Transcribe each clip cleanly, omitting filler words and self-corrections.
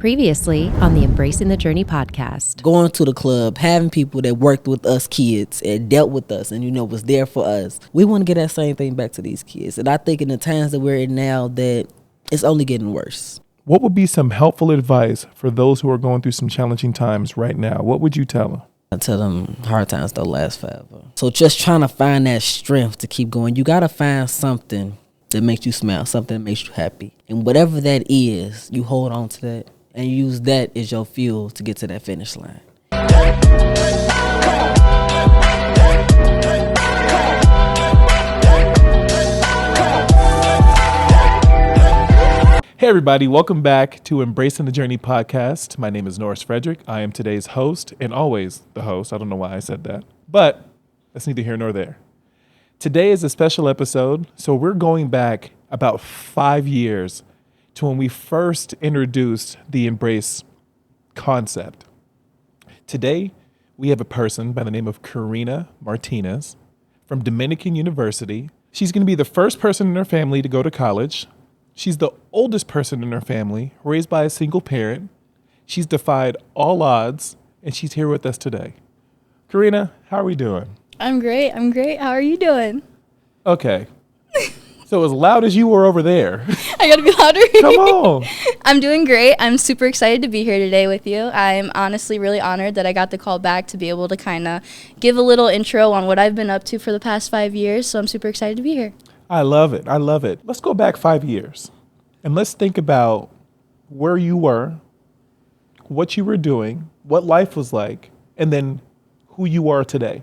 Previously on the Embracing the Journey podcast. Going to the club, having people that worked with us kids and dealt with us and, was there for us. We want to get that same thing back to these kids. And I think in the times that we're in now that it's only getting worse. What would be some helpful advice for those who are going through some challenging times right now? What would you tell them? I tell them hard times don't last forever. So just trying to find that strength to keep going. You got to find something that makes you smile, something that makes you happy. And whatever that is, you hold on to that. And use that as your fuel to get to that finish line. Hey everybody, welcome back to Embracing the Journey podcast. My name is Norris Frederick. I am today's host and always the host. I don't know why I said that, but that's neither here nor there. Today is a special episode, so we're going back about 5 years to when we first introduced the Embrace concept. Today, we have a person by the name of Karina Martinez from Dominican University. She's going to be the first person in her family to go to college. She's the oldest person in her family, raised by a single parent. She's defied all odds, and she's here with us today. Karina, how are we doing? I'm great. How are you doing? Okay. So as loud as you were over there. I gotta be louder. Come on. I'm doing great. I'm super excited to be here today with you. I'm honestly really honored that I got the call back to be able to kind of give a little intro on what I've been up to for the past 5 years. So I'm super excited to be here. I love it. Let's go back 5 years and let's think about where you were, what you were doing, what life was like, and then who you are today.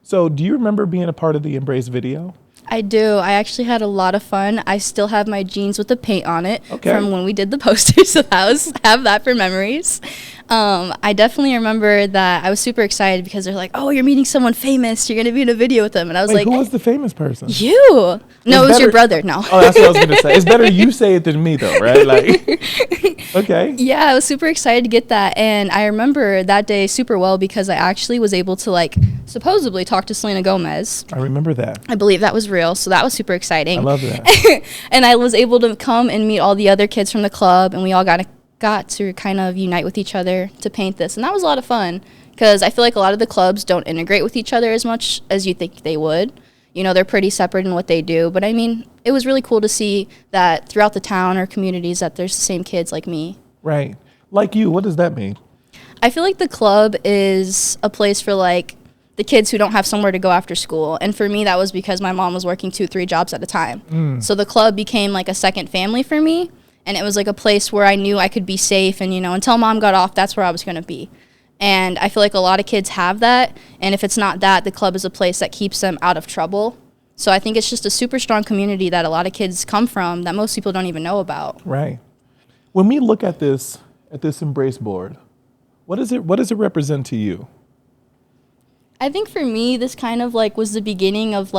So do you remember being a part of the Embrace video? I do. I actually had a lot of fun. I still have my jeans with the paint on it from when we did the poster, so have that for memories. I definitely remember that I was super excited because they're like, "Oh, you're meeting someone famous. You're going to be in a video with them." And I was who was the famous person? You. No, it was your brother. No. Oh, that's what I was going to say. It's better you say it than me, though, right? Okay. Yeah, I was super excited to get that. And I remember that day super well because I actually was able to, supposedly talk to Selena Gomez. I remember that. I believe that was real, so that was super exciting. I love that. And I was able to come and meet all the other kids from the club, and we all got to kind of unite with each other to paint this. And that was a lot of fun because I feel like a lot of the clubs don't integrate with each other as much as you think they would. They're pretty separate in what they do. But, it was really cool to see that throughout the town or communities that there's the same kids like me. Right. Like you. What does that mean? I feel like the club is a place for, the kids who don't have somewhere to go after school. And for me, that was because my mom was working 2-3 jobs at a time. So the club became like a second family for me. And it was like a place where I knew I could be safe. And, until mom got off, that's where I was going to be. And I feel like a lot of kids have that. And if it's not that, the club is a place that keeps them out of trouble. So I think it's just a super strong community that a lot of kids come from that most people don't even know about. Right. When we look at this Embrace board, what does it represent to you? I think for me, this kind of was the beginning of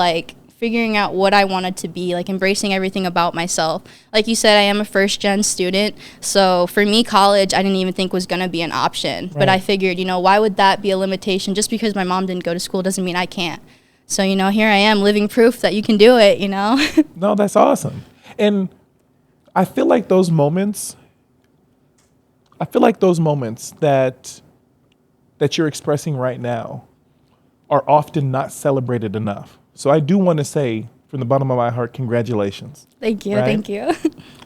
figuring out what I wanted to be, embracing everything about myself. Like you said, I am a first-gen student, so for me, college, I didn't even think was going to be an option. Right. But I figured, why would that be a limitation? Just because my mom didn't go to school doesn't mean I can't. So, here I am, living proof that you can do it, No, that's awesome. And I feel like those moments that you're expressing right now are often not celebrated enough. So I do want to say, from the bottom of my heart, congratulations. Thank you, right? Thank you.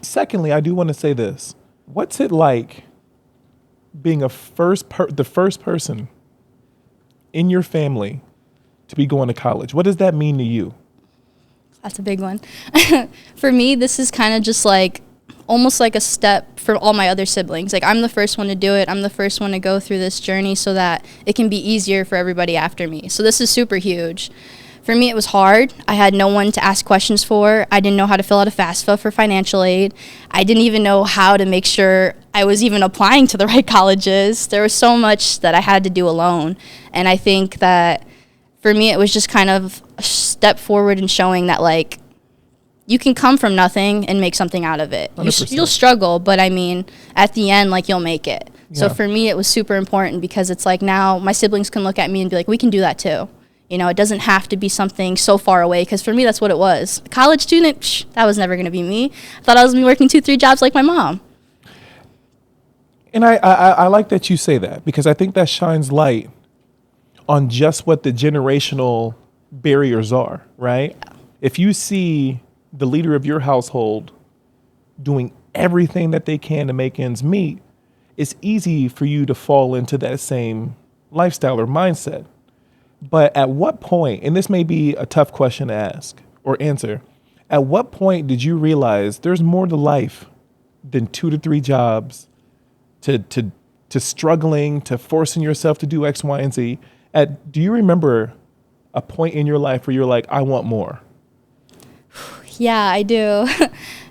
Secondly, I do want to say this. What's it like being the first person in your family to be going to college? What does that mean to you? That's a big one. For me, this is kind of just almost like a step for all my other siblings. I'm the first one to do it. I'm the first one to go through this journey so that it can be easier for everybody after me. So this is super huge. For me, it was hard. I had no one to ask questions for. I didn't know how to fill out a FAFSA for financial aid. I didn't even know how to make sure I was even applying to the right colleges. There was so much that I had to do alone. And I think that for me, it was just kind of a step forward in showing that, you can come from nothing and make something out of it. You'll struggle, but at the end, you'll make it. Yeah. So for me, it was super important because it's now my siblings can look at me and be like, we can do that too. It doesn't have to be something so far away, because for me, that's what it was. A college student, that was never going to be me. I thought I was going to be working 2-3 jobs like my mom. And I like that you say that, because I think that shines light on just what the generational barriers are, right? Yeah. If you see the leader of your household doing everything that they can to make ends meet, it's easy for you to fall into that same lifestyle or mindset. But at what point, and this may be a tough question to ask or answer, at what point did you realize there's more to life than 2 to 3 jobs, to struggling, to forcing yourself to do X, Y, and Z? Do you remember a point in your life where you're like, I want more? Yeah, I do.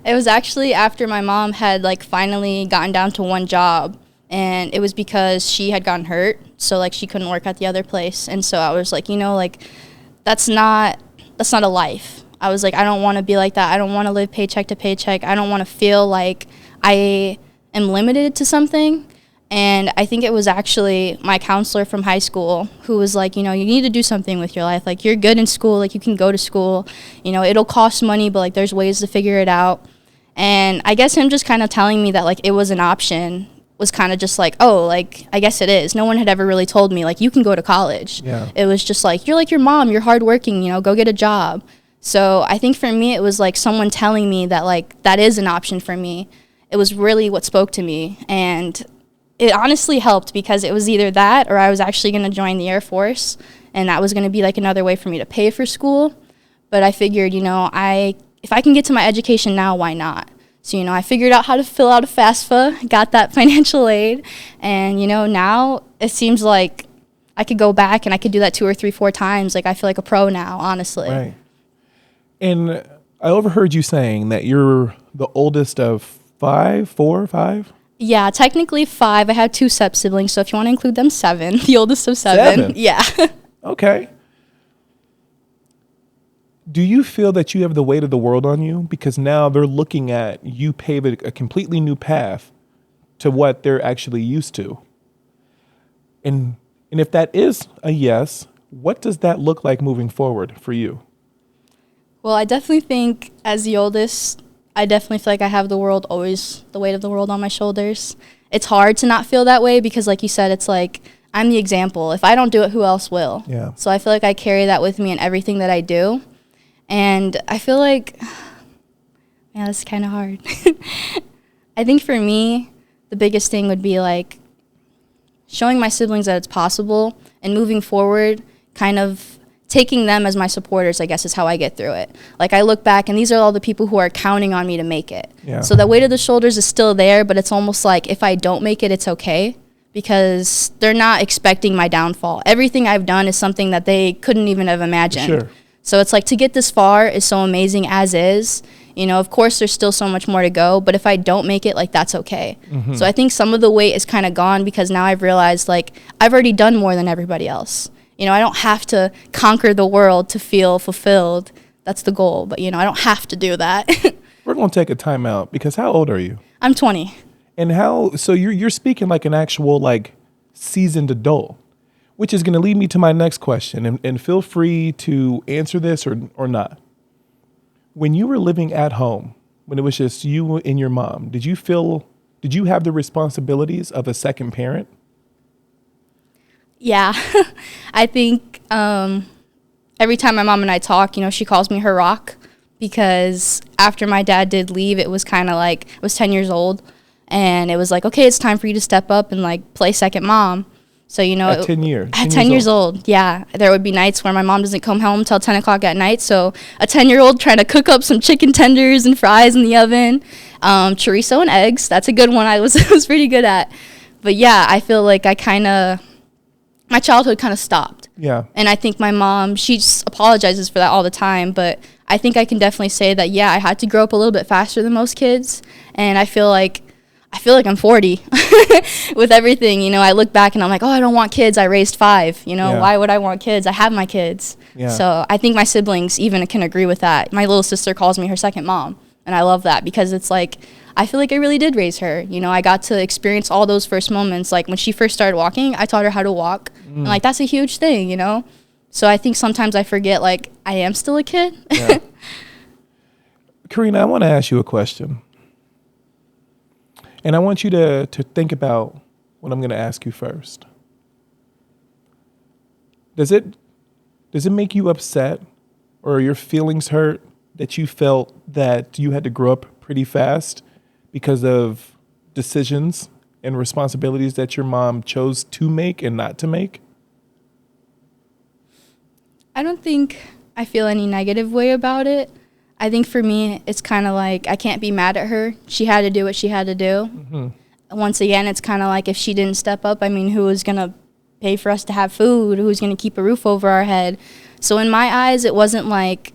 It was actually after my mom had like finally gotten down to one job, and it was because she had gotten hurt, so like she couldn't work at the other place. And so I was like, like that's not a life. I was like, I don't want to be like that. I don't want to live paycheck to paycheck. I don't want to feel like I am limited to something. And I think it was actually my counselor from high school who was like, you need to do something with your life. Like, you're good in school. Like, you can go to school. It'll cost money, but, like, there's ways to figure it out. And I guess him just kind of telling me that, like, it was an option was kind of just like, oh, like, I guess it is. No one had ever really told me, like, you can go to college. Yeah. It was just like, you're like your mom. You're hardworking. Go get a job. So I think for me, it was, like, someone telling me that, like, that is an option for me. It was really what spoke to me. And it honestly helped, because it was either that or I was actually going to join the Air Force, and that was going to be like another way for me to pay for school. But I figured, if I can get to my education now, why not? So, I figured out how to fill out a FAFSA, got that financial aid, and, now it seems like I could go back and I could do that 2 or 3, 4 times. Like, I feel like a pro now, honestly. Right. And I overheard you saying that you're the oldest of 4 or 5? Yeah, technically 5. I have 2 step-siblings, so if you want to include them, 7. The oldest of 7. Yeah. Okay. Do you feel that you have the weight of the world on you? Because now they're looking at you pave a completely new path to what they're actually used to. And if that is a yes, what does that look like moving forward for you? Well, I definitely think as the oldest, I definitely feel like I have the weight of the world on my shoulders. It's hard to not feel that way because, like you said, it's like I'm the example. If I don't do it, who else will? Yeah. So I feel like I carry that with me in everything that I do. And I feel like, yeah, this is kind of hard. I think for me, the biggest thing would be like showing my siblings that it's possible and moving forward, kind of taking them as my supporters, I guess, is how I get through it. Like, I look back, and these are all the people who are counting on me to make it. Yeah. So the weight of the shoulders is still there, but it's almost like if I don't make it, it's okay, because they're not expecting my downfall. Everything I've done is something that they couldn't even have imagined. Sure. So it's like to get this far is so amazing as is. Of course, there's still so much more to go, but if I don't make it, like, that's okay. Mm-hmm. So I think some of the weight is kind of gone because now I've realized, like, I've already done more than everybody else. I don't have to conquer the world to feel fulfilled. That's the goal, but, I don't have to do that. We're going to take a time out because how old are you? I'm 20. And so you're speaking like an actual, like, seasoned adult, which is going to lead me to my next question. And feel free to answer this or not. When you were living at home, when it was just you and your mom, did you have the responsibilities of a second parent? Yeah. I think every time my mom and I talk, she calls me her rock, because after my dad did leave, it was kind of like, I was 10 years old, and it was like, okay, it's time for you to step up and, like, play second mom. So, at 10 years. At 10 years old, yeah. There would be nights where my mom doesn't come home till 10 o'clock at night. So a 10-year-old trying to cook up some chicken tenders and fries in the oven, chorizo and eggs. That's a good one I was pretty good at. But, yeah, I feel like my childhood kind of stopped. Yeah. And I think my mom, she just apologizes for that all the time. But I think I can definitely say that, yeah, I had to grow up a little bit faster than most kids. And I feel like I'm 40 with everything. I look back and I'm like, oh, I don't want kids. I raised 5. Yeah. Why would I want kids? I have my kids. Yeah. So I think my siblings even can agree with that. My little sister calls me her second mom. And I love that because it's like, I feel like I really did raise her. I got to experience all those first moments. Like, when she first started walking, I taught her how to walk. And, like, that's a huge thing, So I think sometimes I forget, like, I am still a kid. Yeah. Karina, I want to ask you a question. And I want you to think about what I'm going to ask you first. Does it make you upset or are your feelings hurt that you felt that you had to grow up pretty fast because of decisions and responsibilities that your mom chose to make and not to make? I don't think I feel any negative way about it. I think for me, it's kind of like I can't be mad at her. She had to do what she had to do. Mm-hmm. Once again, it's kind of like if she didn't step up, I mean, who was going to pay for us to have food? Who's going to keep a roof over our head? So in my eyes, it wasn't like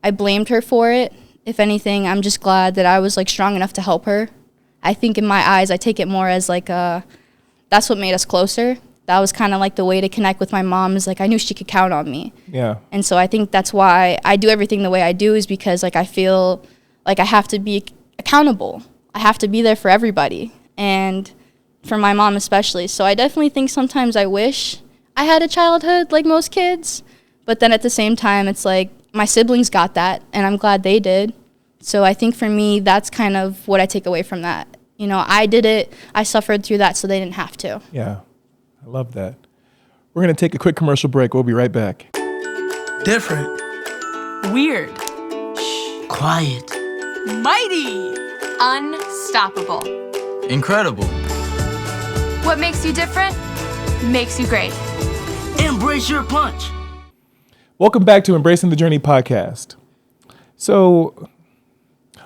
I blamed her for it. If anything, I'm just glad that I was like strong enough to help her. I think in my eyes, I take it more as like that's what made us closer. That was kind of like the way to connect with my mom, is like I knew she could count on me. Yeah. And so I think that's why I do everything the way I do, is because like I feel like I have to be accountable. I have to be there for everybody, and for my mom especially. So I definitely think sometimes I wish I had a childhood like most kids, but then at the same time it's like my siblings got that and I'm glad they did. So I think for me, that's kind of what I take away from that. You know, I did it, I suffered through that so they didn't have to. Yeah, I love that. We're going to take a quick commercial break. We'll be right back. Different. Weird. Quiet. Mighty. Unstoppable. Incredible. What makes you different makes you great. Embrace your punch. Welcome back to Embracing the Journey podcast. So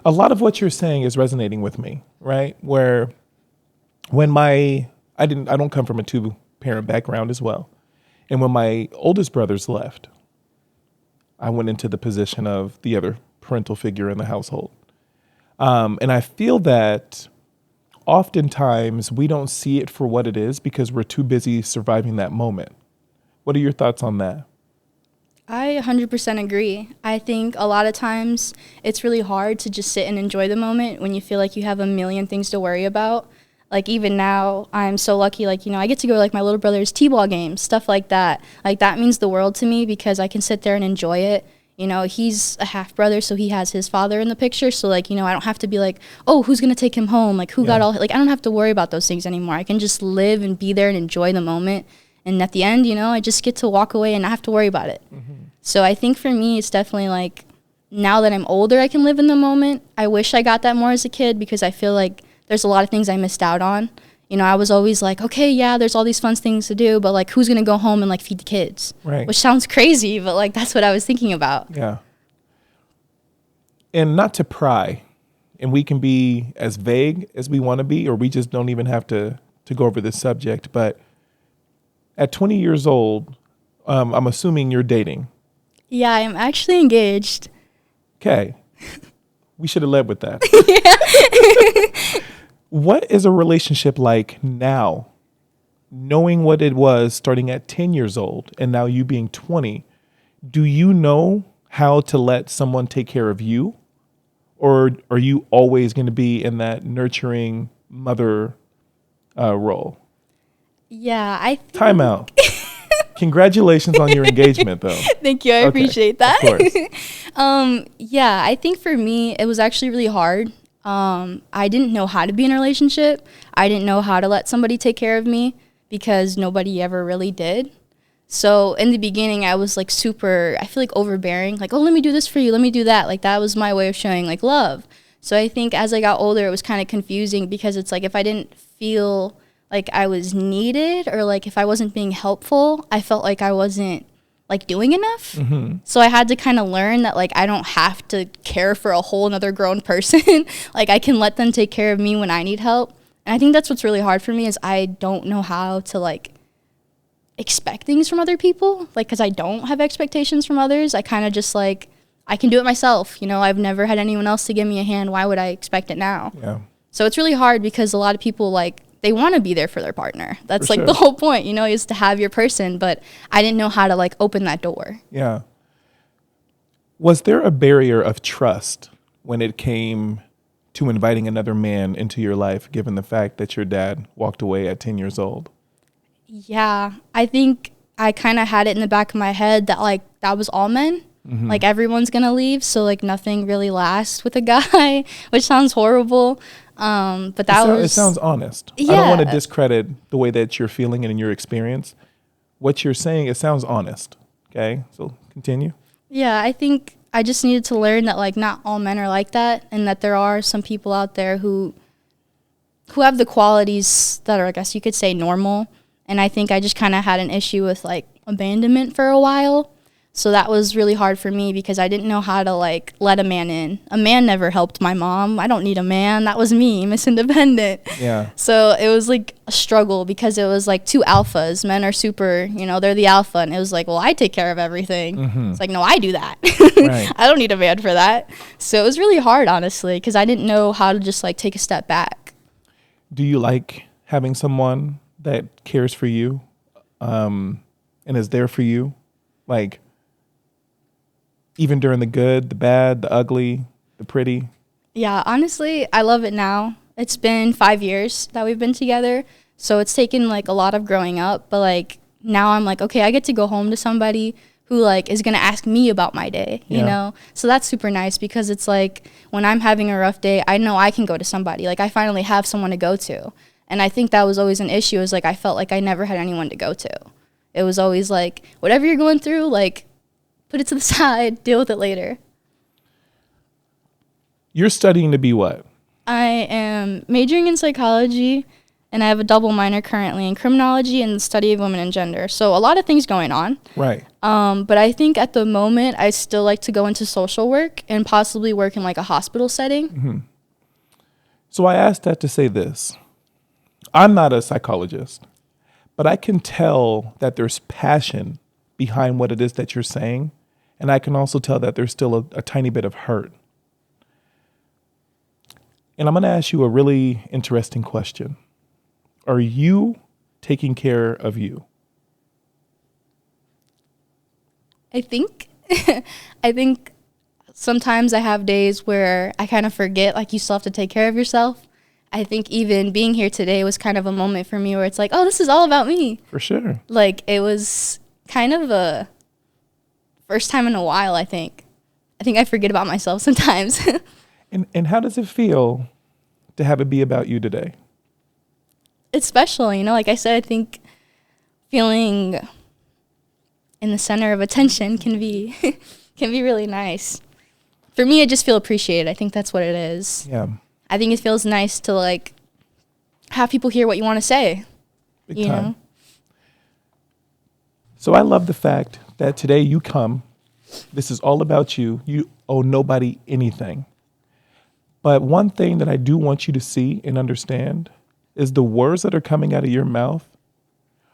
a lot of what you're saying is resonating with me, right? Where when I don't come from a two-parent background as well. And when my oldest brothers left, I went into the position of the other parental figure in the household. And I feel that oftentimes we don't see it for what it is because we're too busy surviving that moment. What are your thoughts on that? I 100% agree. I think a lot of times it's really hard to just sit and enjoy the moment when you feel like you have a million things to worry about. Like even now, I'm so lucky, like, you know, I get to go to like my little brother's t-ball games, stuff like that. Like that means the world to me because I can sit there and enjoy it. You know, he's a half brother, so he has his father in the picture. So like, you know, I don't have to be like, oh, who's going to take him home? Like who got all, like I don't have to worry about those things anymore. I can just live and be there and enjoy the moment. And at the end, you know, I just get to walk away and not have to worry about it. Mm-hmm. So I think for me, it's definitely like now that I'm older, I can live in the moment. I wish I got that more as a kid because I feel like there's a lot of things I missed out on. You know, I was always like, okay, yeah, there's all these fun things to do, but like who's going to go home and like feed the kids? Right. Which sounds crazy, but like that's what I was thinking about. Yeah. And not to pry. And we can be as vague as we want to be, or we just don't even have to go over this subject. But at 20 years old, I'm assuming you're dating. Yeah, I'm actually engaged. Okay. We should have led with that. What is a relationship like now, knowing what it was starting at 10 years old and now you being 20? Do you know how to let someone take care of you? Or are you always going to be in that nurturing mother role? Yeah, I think... Time out. Congratulations on your engagement, though. Thank you. I appreciate that. Of course. Yeah, I think for me, it was actually really hard. I didn't know how to be in a relationship. I didn't know how to let somebody take care of me because nobody ever really did. So in the beginning, I was like super, I feel like overbearing. Like, oh, let me do this for you. Let me do that. Like that was my way of showing like love. So I think as I got older, it was kind of confusing because it's like if I didn't feel like I was needed or like if I wasn't being helpful, I felt like I wasn't like doing enough. Mm-hmm. So I had to kind of learn that like I don't have to care for a whole another grown person. Like I can let them take care of me when I need help. And I think that's what's really hard for me is I don't know how to like expect things from other people. Like because I don't have expectations from others. I kind of just like I can do it myself. You know, I've never had anyone else to give me a hand. Why would I expect it now? Yeah. So it's really hard because a lot of people like they want to be there for their partner. That's for like sure. the whole point, you know, is to have your person, but I didn't know how to like open that door. Yeah. Was there a barrier of trust when it came to inviting another man into your life, given the fact that your dad walked away at 10 years old? Yeah, I think I kind of had it in the back of my head that like that was all men. Like everyone's gonna leave, so like nothing really lasts with a guy, which sounds horrible. But that It sounds honest. I don't want to discredit the way that you're feeling and in your experience. What you're saying, it sounds honest. Okay, so continue. Yeah, I think I just needed to learn that like not all men are like that, and that there are some people out there who have the qualities that are, I guess you could say, normal. And I think I just kind of had an issue with like abandonment for a while. So that was really hard for me because I didn't know how to like let a man in. A man never helped my mom. I don't need a man. That was me, Miss Independent. Yeah. So it was like a struggle because it was like two alphas. Men are super, they're the alpha. And it was like, well, I take care of everything. It's like, no, I do that. Right. I don't need a man for that. So it was really hard, honestly, because I didn't know how to just like take a step back. Do you like having someone that cares for you and is there for you? Like, even during the good, the bad, the ugly, the pretty? Yeah, honestly, I love it now. It's been 5 years that we've been together. So it's taken like a lot of growing up. But like now I'm like, okay, I get to go home to somebody who like is going to ask me about my day, you know? So that's super nice because it's like when I'm having a rough day, I know I can go to somebody. Like I finally have someone to go to. And I think that was always an issue, is like I felt like I never had anyone to go to. It was always like, whatever you're going through, like put it to the side, deal with it later. You're studying to be what? I am majoring in psychology, and I have a double minor currently in criminology and the study of women and gender. So a lot of things going on. Right. But I think at the moment, I still like to go into social work and possibly work in like a hospital setting. Mm-hmm. So I asked that to say this. I'm not a psychologist, but I can tell that there's passion behind what it is that you're saying. And I can also tell that there's still a tiny bit of hurt. And I'm going to ask you a really interesting question. Are you taking care of you? I think sometimes I have days where I kind of forget, like, you still have to take care of yourself. I think even being here today was kind of a moment for me where it's like, oh, this is all about me. For sure. Like, it was kind of a first time in a while, I think. I think I forget about myself sometimes. And how does it feel to have it be about you today? It's special, like I said, I think feeling in the center of attention can be really nice. For me, I just feel appreciated. I think that's what it is. Yeah. I think it feels nice to like have people hear what you want to say. Big time. So I love the fact that today you come. This is all about you. You owe nobody anything. But one thing that I do want you to see and understand is the words that are coming out of your mouth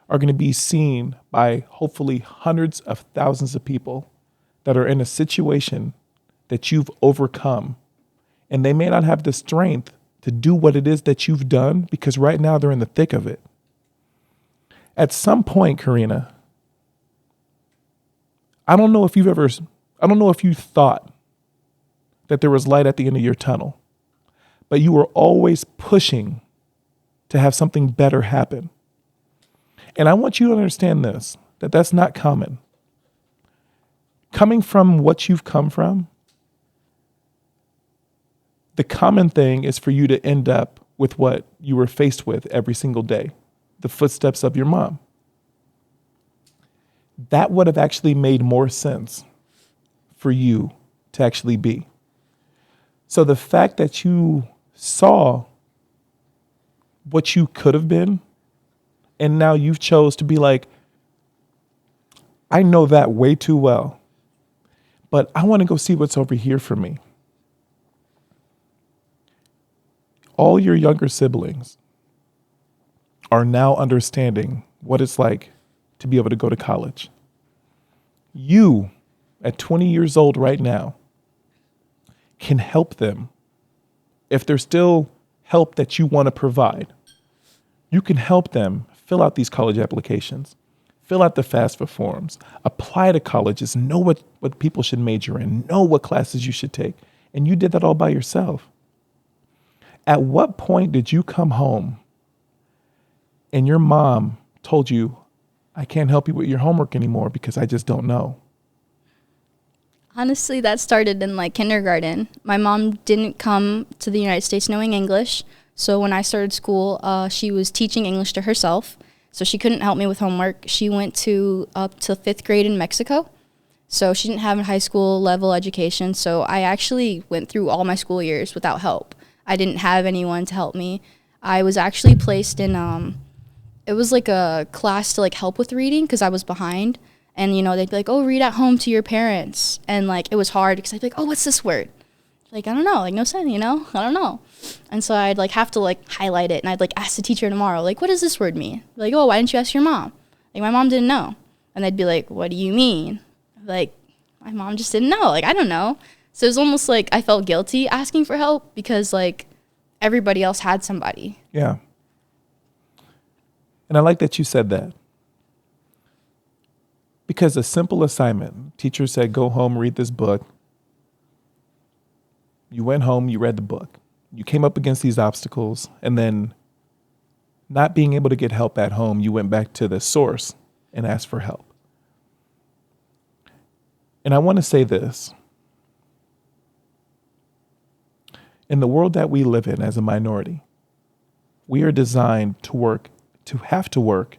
are going to be seen by hopefully hundreds of thousands of people that are in a situation that you've overcome. And they may not have the strength to do what it is that you've done because right now they're in the thick of it. At some point, Karina, I don't know if you thought that there was light at the end of your tunnel, but you were always pushing to have something better happen. And I want you to understand this, that that's not common. Coming from what you've come from, the common thing is for you to end up with what you were faced with every single day, the footsteps of your mom. That would have actually made more sense for you to actually be. So the fact that you saw what you could have been, and now you've chose to be like, I know that way too well, but I want to go see what's over here for me. All your younger siblings are now understanding what it's like to be able to go to college. You, at 20 years old right now, can help them. If there's still help that you want to provide, you can help them fill out these college applications, fill out the FAFSA forms, apply to colleges, know what people should major in, know what classes you should take. And you did that all by yourself. At what point did you come home and your mom told you, I can't help you with your homework anymore because I just don't know? Honestly, that started in like kindergarten. My mom didn't come to the United States knowing English. So when I started school, she was teaching English to herself. So she couldn't help me with homework. She went to up to 5th grade in Mexico. So she didn't have a high school level education. So I actually went through all my school years without help. I didn't have anyone to help me. I was actually placed in, it was like a class to like help with reading because I was behind. And, you know, they'd be like, oh, read at home to your parents. And, like, it was hard because I'd be like, oh, what's this word? Like, I don't know. Like, no sense, you know? I don't know. And so I'd, like, have to, like, highlight it. And I'd, like, ask the teacher tomorrow, like, what does this word mean? Like, oh, why didn't you ask your mom? Like, my mom didn't know. And they'd be like, what do you mean? Like, my mom just didn't know. Like, I don't know. So it was almost like I felt guilty asking for help because, like, everybody else had somebody. Yeah. And I like that you said that. Because a simple assignment, teacher said, go home, read this book. You went home, you read the book. You came up against these obstacles, and then not being able to get help at home, you went back to the source and asked for help. And I want to say this. In the world that we live in as a minority, we are designed to have to work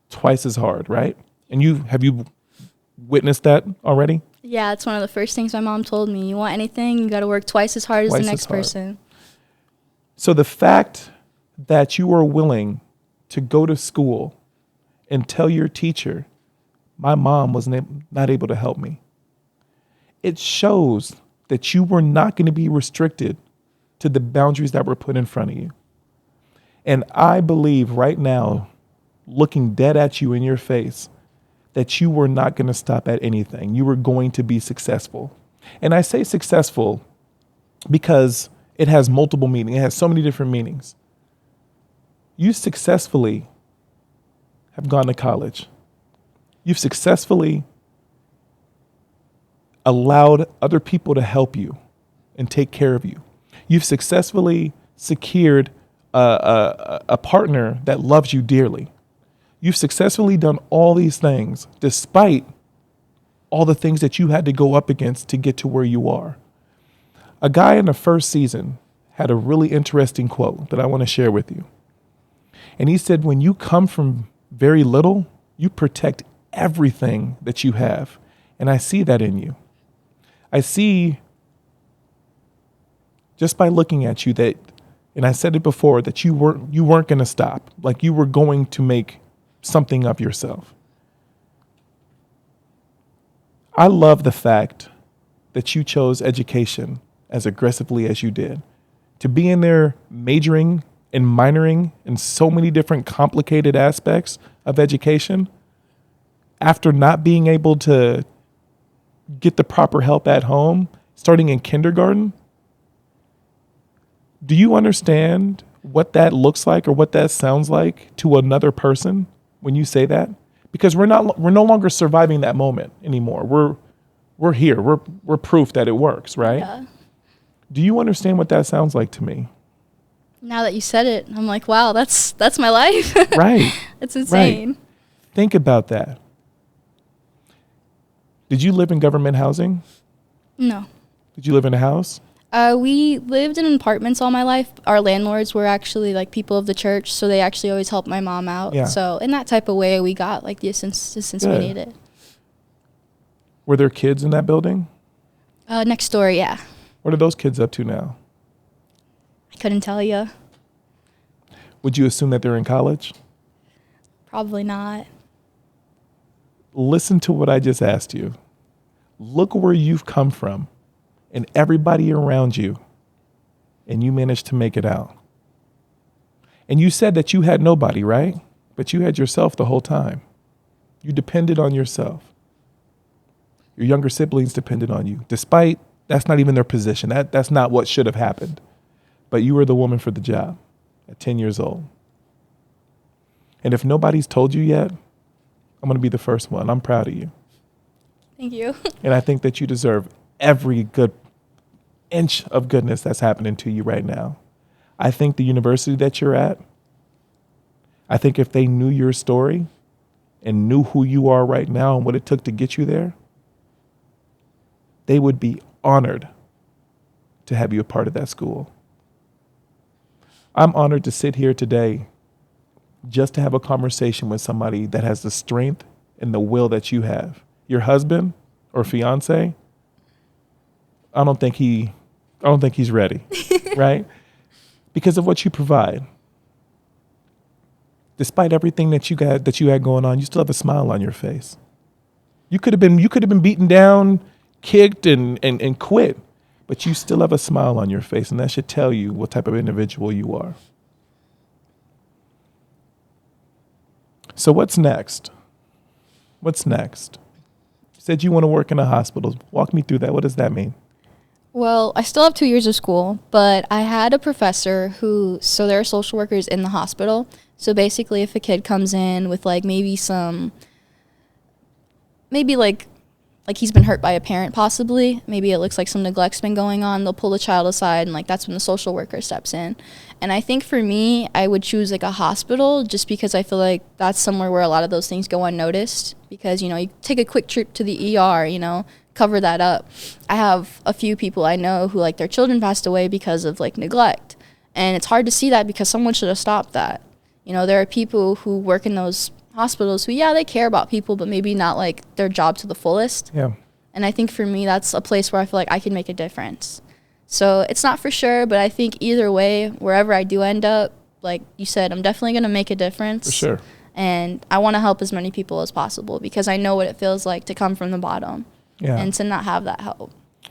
twice as hard, right? And have you witnessed that already? Yeah, it's one of the first things my mom told me. You want anything, you got to work twice as hard as the next person. So the fact that you are willing to go to school and tell your teacher, my mom was not able to help me, it shows that you were not going to be restricted to the boundaries that were put in front of you. And I believe right now, looking dead at you in your face, that you were not going to stop at anything. You were going to be successful. And I say successful because it has multiple meanings. It has so many different meanings. You successfully have gone to college. You've successfully allowed other people to help you and take care of you. You've successfully secured a partner that loves you dearly. You've successfully done all these things despite all the things that you had to go up against to get to where you are. A guy in the first season had a really interesting quote that I want to share with you. And he said, when you come from very little, you protect everything that you have. And I see that in you. I see just by looking at you that, and I said it before, that you weren't going to stop. Like you were going to make something of yourself. I love the fact that you chose education as aggressively as you did. To be in there majoring and minoring in so many different complicated aspects of education after not being able to get the proper help at home, starting in kindergarten. Do you understand what that looks like or what that sounds like to another person when you say that? Because we're no longer surviving that moment anymore. We're here. We're proof that it works, right? Yeah. Do you understand what that sounds like to me? Now that you said it, I'm like, wow, that's my life. Right. It's insane. Right. Think about that. Did you live in government housing? No. Did you live in a house? We lived in apartments all my life. Our landlords were actually like people of the church, so they actually always helped my mom out. Yeah. So in that type of way, we got like the assistance we needed. Were there kids in that building? Next door, yeah. What are those kids up to now? I couldn't tell you. Would you assume that they're in college? Probably not. Listen to what I just asked you. Look where you've come from and everybody around you, and you managed to make it out. And you said that you had nobody, right? But you had yourself the whole time. You depended on yourself. Your younger siblings depended on you, despite that's not even their position. That's not what should have happened. But you were the woman for the job at 10 years old. And if nobody's told you yet, I'm going to be the first one. I'm proud of you. Thank you. And I think that you deserve every good inch of goodness that's happening to you right now. I think the university that you're at, I think if they knew your story and knew who you are right now and what it took to get you there, they would be honored to have you a part of that school. I'm honored to sit here today just to have a conversation with somebody that has the strength and the will that you have. Your husband or fiance, I don't think he's ready, right? Because of what you provide. Despite everything that you had going on, you still have a smile on your face. You could have been beaten down, kicked, and quit, but you still have a smile on your face, and that should tell you what type of individual you are. So what's next? What's next? You said you want to work in a hospital. Walk me through that. What does that mean? Well, I still have 2 years of school, but I had a professor so there are social workers in the hospital. So basically, if a kid comes in with like like he's been hurt by a parent possibly, maybe it looks like some neglect's been going on, they'll pull the child aside, and like that's when the social worker steps in. And I think for me, I would choose like a hospital just because I feel like that's somewhere where a lot of those things go unnoticed, because you take a quick trip to the ER, cover that up. I have a few people I know who like their children passed away because of like neglect, and it's hard to see that because someone should have stopped that. There are people who work in those hospitals who, they care about people, but maybe not like their job to the fullest. Yeah. And I think for me, that's a place where I feel like I can make a difference. So it's not for sure, but I think either way, wherever I do end up, like you said, I'm definitely going to make a difference. For sure. And I want to help as many people as possible because I know what it feels like to come from the bottom and to not have that help. Do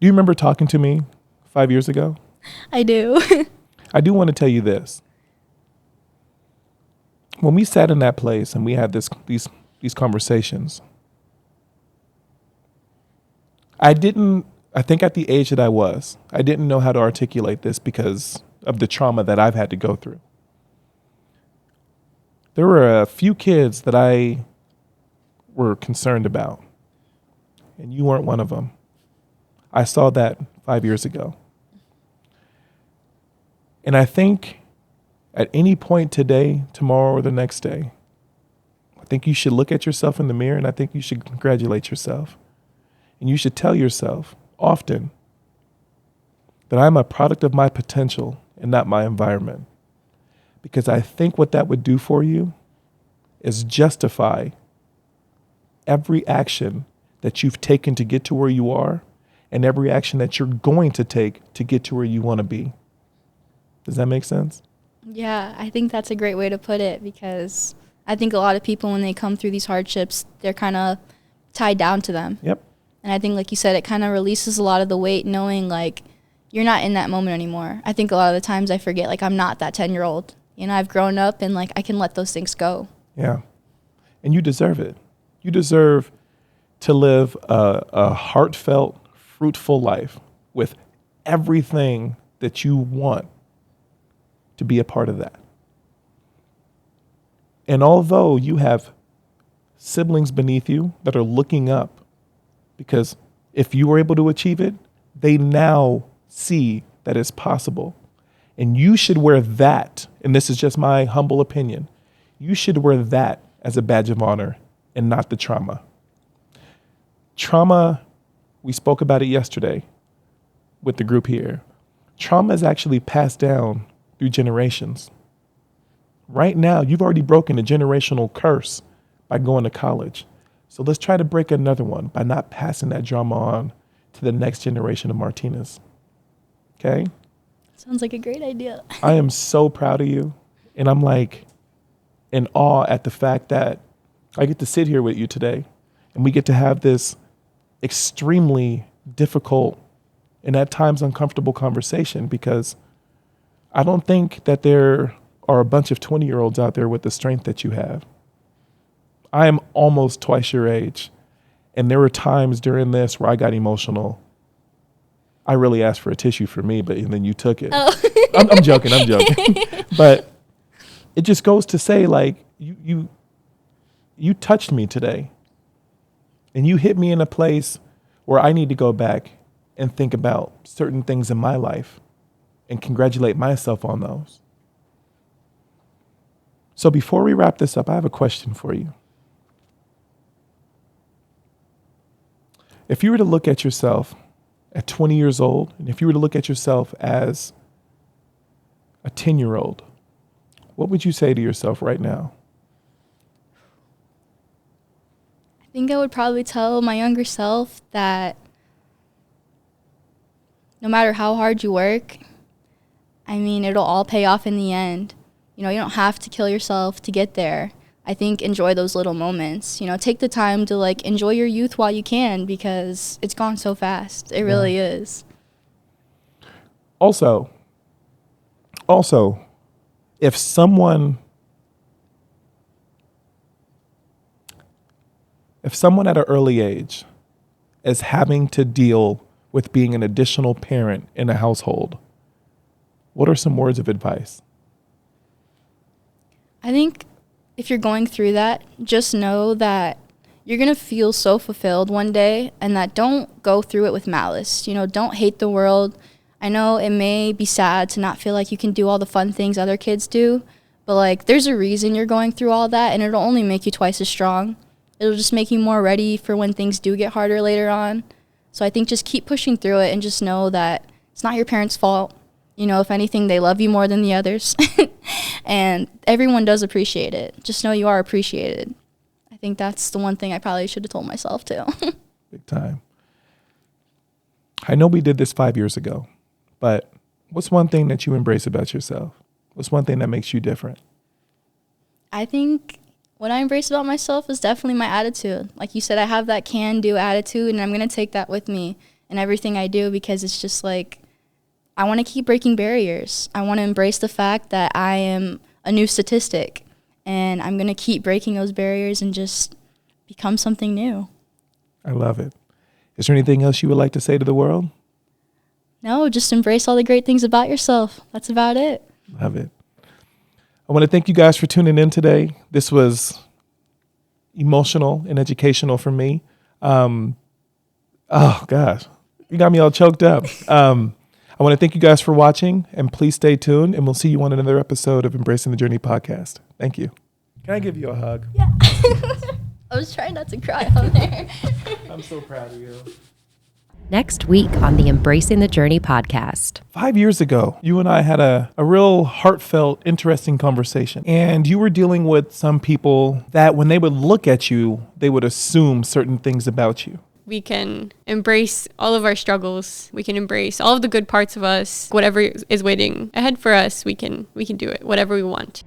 you remember talking to me 5 years ago? I do. I do want to tell you this. When we sat in that place and we had these conversations, I think at the age that I didn't know how to articulate this because of the trauma that I've had to go through. There were a few kids that I were concerned about, and you weren't one of them. I saw that 5 years ago. And I think at any point today, tomorrow, or the next day, I think you should look at yourself in the mirror, and I think you should congratulate yourself. And you should tell yourself often that I'm a product of my potential and not my environment. Because I think what that would do for you is justify every action that you've taken to get to where you are and every action that you're going to take to get to where you want to be. Does that make sense? Yeah, I think that's a great way to put it, because I think a lot of people, when they come through these hardships, they're kind of tied down to them. Yep. And I think, like you said, it kind of releases a lot of the weight knowing, like, you're not in that moment anymore. I think a lot of the times I forget, like, I'm not that 10-year-old. I've grown up and, like, I can let those things go. Yeah. And you deserve it. You deserve to live a heartfelt, fruitful life with everything that you want to be a part of that. And although you have siblings beneath you that are looking up, because if you were able to achieve it, they now see that it's possible. And you should wear that, and this is just my humble opinion, you should wear that as a badge of honor and not the trauma. Trauma, we spoke about it yesterday with the group here. Trauma is actually passed down through generations. Right now, you've already broken a generational curse by going to college. So let's try to break another one by not passing that drama on to the next generation of Martinez. Okay? Sounds like a great idea. I am so proud of you. And I'm like in awe at the fact that I get to sit here with you today and we get to have this extremely difficult and at times uncomfortable conversation, because I don't think that there are a bunch of 20-year-olds out there with the strength that you have. I am almost twice your age. And there were times during this where I got emotional. I really asked for a tissue for me, but and then you took it. Oh. I'm joking. But it just goes to say, like, you touched me today. And you hit me in a place where I need to go back and think about certain things in my life and congratulate myself on those. So before we wrap this up, I have a question for you. If you were to look at yourself at 20 years old, and if you were to look at yourself as a 10-year-old, what would you say to yourself right now? I think I would probably tell my younger self that no matter how hard you work, I mean, it'll all pay off in the end. You know, you don't have to kill yourself to get there. I think enjoy those little moments. You know, take the time to like enjoy your youth while you can, because it's gone so fast. It really is. Also, if someone at an early age is having to deal with being an additional parent in a household, what are some words of advice? I think if you're going through that, just know that you're going to feel so fulfilled one day, and that don't go through it with malice. You know, don't hate the world. I know it may be sad to not feel like you can do all the fun things other kids do, but like there's a reason you're going through all that, and it'll only make you twice as strong. It'll just make you more ready for when things do get harder later on. So I think just keep pushing through it and just know that it's not your parents' fault. You know, if anything, they love you more than the others. And everyone does appreciate it. Just know you are appreciated. I think that's the one thing I probably should have told myself too. Big time. I know we did this 5 years ago, but what's one thing that you embrace about yourself? What's one thing that makes you different? I think what I embrace about myself is definitely my attitude. Like you said, I have that can-do attitude, and I'm going to take that with me in everything I do, because it's just like, I want to keep breaking barriers. I want to embrace the fact that I am a new statistic, and I'm going to keep breaking those barriers and just become something new. I love it. Is there anything else you would like to say to the world? No, just embrace all the great things about yourself. That's about it. Love it. I want to thank you guys for tuning in today. This was emotional and educational for me. Oh, gosh. You got me all choked up. I want to thank you guys for watching, and please stay tuned, and we'll see you on another episode of Embracing the Journey podcast. Thank you. Can I give you a hug? Yeah. I was trying not to cry on there. I'm so proud of you. Next week on the Embracing the Journey podcast. 5 years ago, you and I had a real heartfelt, interesting conversation. And you were dealing with some people that when they would look at you, they would assume certain things about you. We can embrace all of our struggles. We can embrace all of the good parts of us. Whatever is waiting ahead for us, we can do it, whatever we want.